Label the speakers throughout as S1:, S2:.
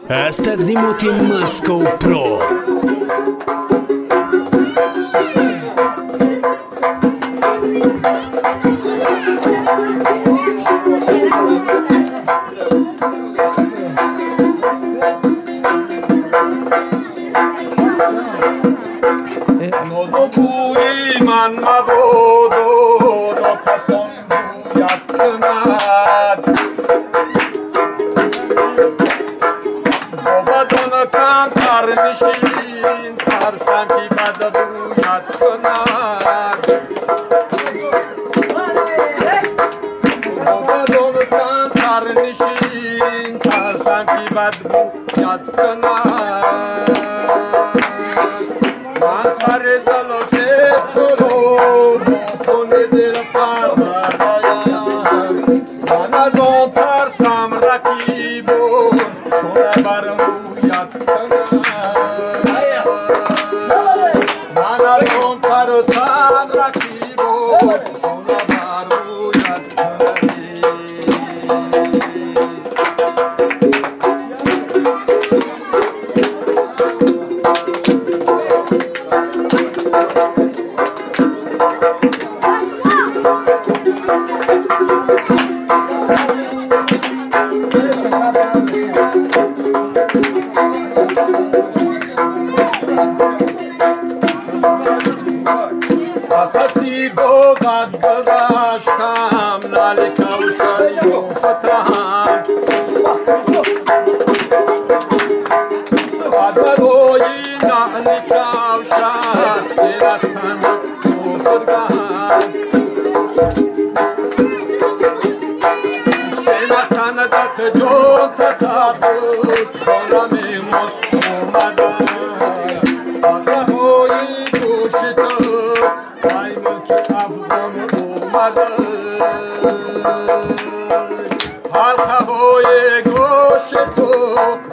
S1: از تقدیمات ماسکو پرو.
S2: بوی من مبود و کسان بوید کند بدون کم تر نشین ترسم که بد بوید کند بدون کم تر نشین ترسم که بد بوید کند من سر زلف تو رو بکن دل پرورده‌ام من از آن ترسم رقیبون چون برموید کنم من از آن ترسم رقیبون چون برموید کنم قد گذاشتم ناله کوشش و فتحم قد بروی ناله کوشش سرستم سوفرگم سرستم دت جون تصادق کنم ایمون اومدم قد بروی جوش تو حلقه های گوش تو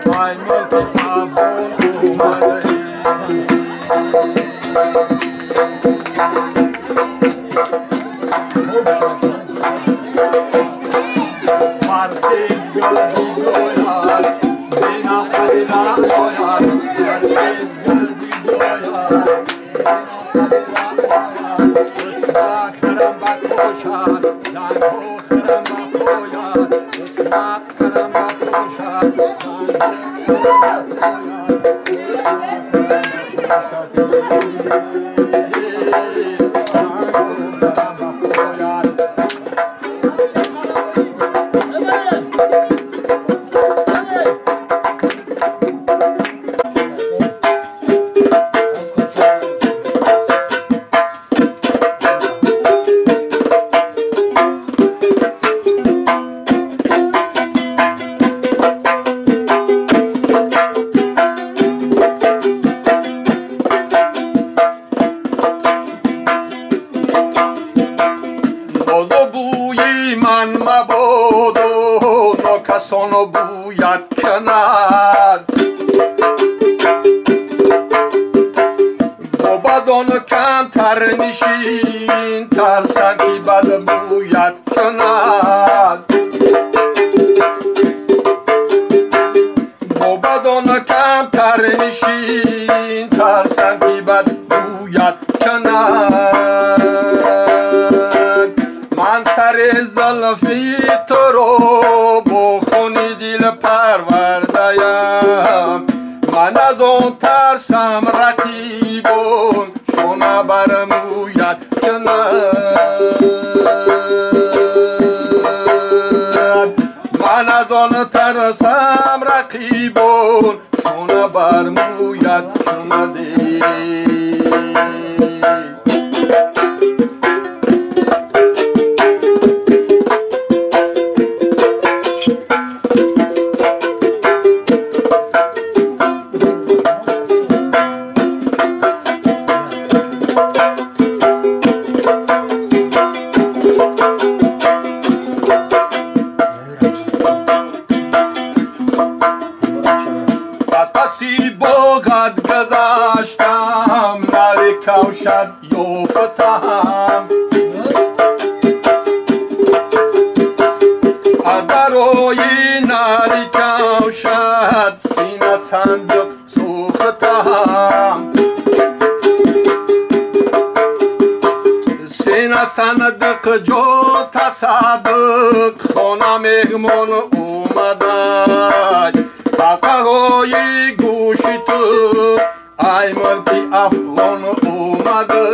S2: ای ملک افغان اومده مرخیز گلزی جویار بینا خلیلا جویار مرخیز گلزی جویار بینا خلیلا جویار خرم بکوشان جانگو خرم بکویان اسما خرم بکوشان مبود و ناکسان بوید کند با بدان کم تر نشین ترسم که بد بوید کند با بدان کم تر نشین ترسم که بد بوید کند من سر زلفی تو رو بخونی دل پرورده‌ام من از آن ترسم رقیبون شما برموید کند من از آن ترسم رقیبون شما برموید کندی بوقت گذاشتم ناله کوشش صندوق سوختم سینه صندوق جو تصدق خانه مهمون اومدن حلقه‌های گوشی تو ای ملکی افغان اومده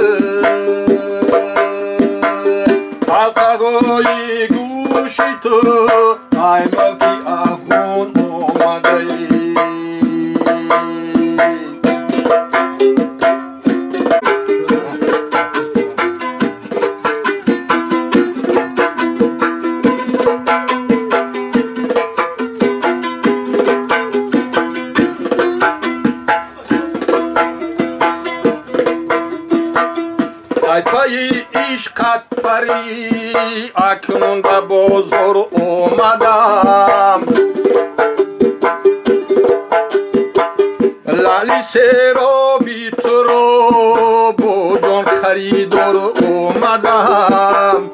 S2: حلقه‌های گوشی تو ای ملکی افغان اومده ای پای عشقت پری اکنون به بازار اومدم لالی سرابی تو رو با جان خریدار اومدم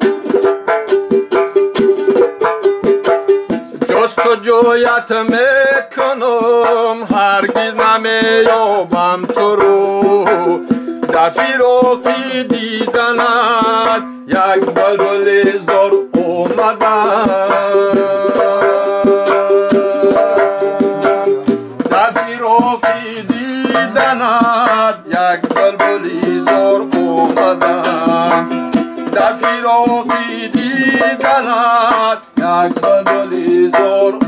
S2: جستجویت میکنم هرگز نمیابم تو رو در فراقی دیدنت یک بلبل زار اومدم در فراقی دیدنت یک بلبل زار اومدم در فراقی دیدنت یک بلبل زار